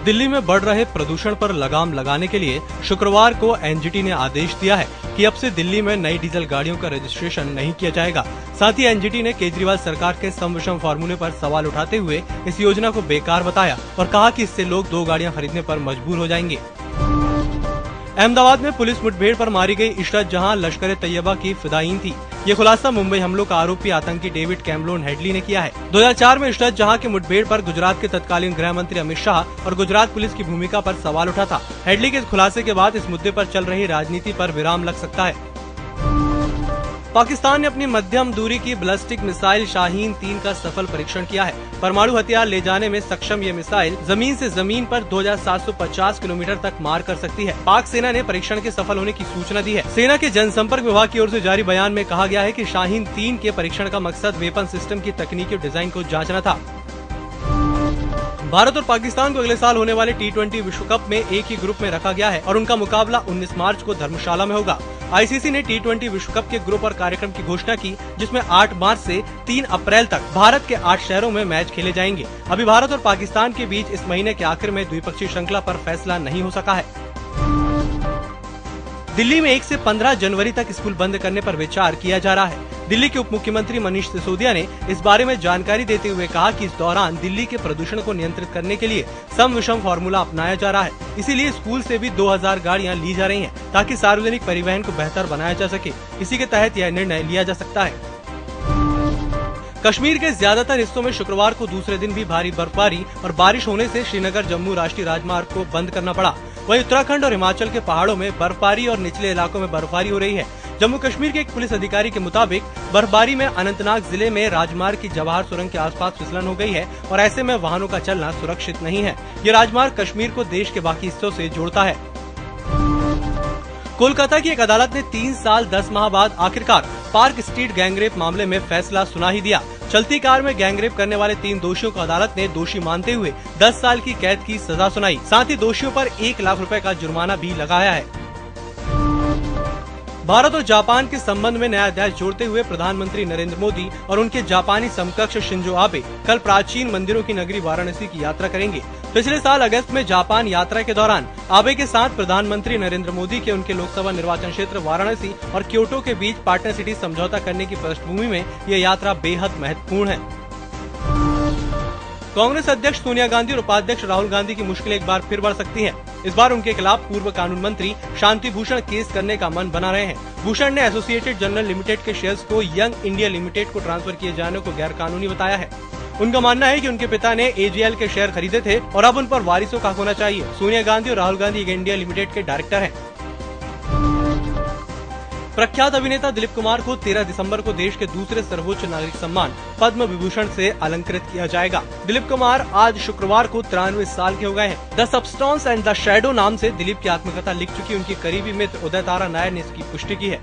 दिल्ली में बढ़ रहे प्रदूषण पर लगाम लगाने के लिए शुक्रवार को एनजीटी ने आदेश दिया है कि अब से दिल्ली में नई डीजल गाड़ियों का रजिस्ट्रेशन नहीं किया जाएगा। साथ ही एनजीटी ने केजरीवाल सरकार के सम विषम फार्मूले पर सवाल उठाते हुए इस योजना को बेकार बताया और कहा कि इससे लोग 2 गाड़ियां खरीदने पर मजबूर हो जाएंगे। अहमदाबाद में पुलिस मुठभेड़ पर मारी गई इशरत जहां लश्कर-ए-तैयबा की फिदायीन थी। ये खुलासा मुंबई हमलों का आरोपी आतंकी डेविड कैमरोन हेडली ने किया है। 2004 में इशरत जहां के मुठभेड़ पर गुजरात के तत्कालीन गृह मंत्री अमित शाह और गुजरात पुलिस की भूमिका पर सवाल उठा था। हेडली के इस खुलासे के बाद इस मुद्दे पर चल रही राजनीति पर विराम लग सकता है। पाकिस्तान ने अपनी मध्यम दूरी की बैलिस्टिक मिसाइल शाहीन 3 का सफल परीक्षण किया है। परमाणु हथियार ले जाने में सक्षम ये मिसाइल जमीन से जमीन पर 2750 किलोमीटर तक मार कर सकती है। पाक सेना ने परीक्षण के सफल होने की सूचना दी है। सेना के जनसंपर्क विभाग की ओर से जारी बयान में कहा गया है कि शाहीन 3 के परीक्षण का मकसद वेपन सिस्टम की तकनीकी और डिजाइन को जांचना था। भारत और पाकिस्तान को अगले साल होने वाले T20 विश्व कप में एक ही ग्रुप में रखा गया है और उनका मुकाबला 19 मार्च को धर्मशाला में होगा। आईसीसी ने T20 विश्व कप के ग्रुप और कार्यक्रम की घोषणा की, जिसमें 8 मार्च से 3 अप्रैल तक भारत के 8 शहरों में मैच खेले जाएंगे। अभी भारत और पाकिस्तान के बीच इस महीने के आखिर में द्विपक्षीय श्रृंखला पर फैसला नहीं हो सका है। दिल्ली में 1 से 15 जनवरी तक स्कूल बंद करने पर विचार किया जा रहा है। दिल्ली के उप मुख्यमंत्री मनीष सिसोदिया ने इस बारे में जानकारी देते हुए कहा कि इस दौरान दिल्ली के प्रदूषण को नियंत्रित करने के लिए सम विषम फार्मूला अपनाया जा रहा है। इसीलिए स्कूल से भी 2000 गाड़ियां ली जा रही हैं ताकि सार्वजनिक परिवहन को बेहतर बनाया जा सके। इसी के तहत यह निर्णय लिया जा सकता है। कश्मीर के ज्यादातर हिस्सों में शुक्रवार को दूसरे दिन भी भारी बर्फबारी और बारिश होने से श्रीनगर जम्मू राष्ट्रीय राजमार्ग को बंद करना पड़ा। वहीं उत्तराखंड और हिमाचल के पहाड़ों में बर्फबारी और निचले इलाकों में बर्फबारी हो रही है। जम्मू कश्मीर के एक पुलिस अधिकारी के मुताबिक बर्फबारी में अनंतनाग जिले में राजमार्ग की जवाहर सुरंग के आसपास फिसलन हो गई है और ऐसे में वाहनों का चलना सुरक्षित नहीं है। ये राजमार्ग कश्मीर को देश के बाकी हिस्सों से जोड़ता है। कोलकाता की एक अदालत ने 3 साल 10 माह बाद आखिरकार पार्क स्ट्रीट गैंगरेप मामले में फैसला सुना ही दिया। चलती कार में गैंगरेप करने वाले 3 दोषियों को अदालत ने दोषी मानते हुए 10 साल की कैद की सजा सुनाई। साथ ही दोषियों पर 1 लाख रुपए का जुर्माना भी लगाया है। भारत और जापान के संबंध में नया अध्याय जोड़ते हुए प्रधानमंत्री नरेंद्र मोदी और उनके जापानी समकक्ष शिंजो आबे कल प्राचीन मंदिरों की नगरी वाराणसी की यात्रा करेंगे। पिछले साल अगस्त में जापान यात्रा के दौरान आबे के साथ प्रधानमंत्री नरेंद्र मोदी के उनके लोकसभा निर्वाचन क्षेत्र वाराणसी और क्योटो के बीच पार्टनर सिटी समझौता करने की पृष्ठभूमि में यह यात्रा बेहद महत्वपूर्ण है। कांग्रेस अध्यक्ष सोनिया गांधी और उपाध्यक्ष राहुल गांधी की मुश्किलें एक बार फिर बढ़ सकती हैं। इस बार उनके खिलाफ पूर्व कानून मंत्री शांति भूषण केस करने का मन बना रहे हैं। भूषण ने एसोसिएटेड जर्नल लिमिटेड के शेयर्स को यंग इंडिया लिमिटेड को ट्रांसफर किए जाने को गैर कानूनी बताया है। उनका मानना है कि उनके पिता ने एजीएल के शेयर खरीदे थे और अब उन पर वारिसों का हक होना चाहिए। सोनिया गांधी और Rahul Gandhi young India limited के डायरेक्टर हैं। प्रख्यात अभिनेता दिलीप कुमार को 13 दिसंबर को देश के दूसरे सर्वोच्च नागरिक सम्मान पद्म विभूषण से अलंकृत किया जाएगा। दिलीप कुमार आज शुक्रवार को 93 साल के हो गए हैं। The substance and the shadow नाम से दिलीप की आत्मकथा लिख चुकी उनकी करीबी मित्र उदय तारा नायर ने इसकी पुष्टि की है।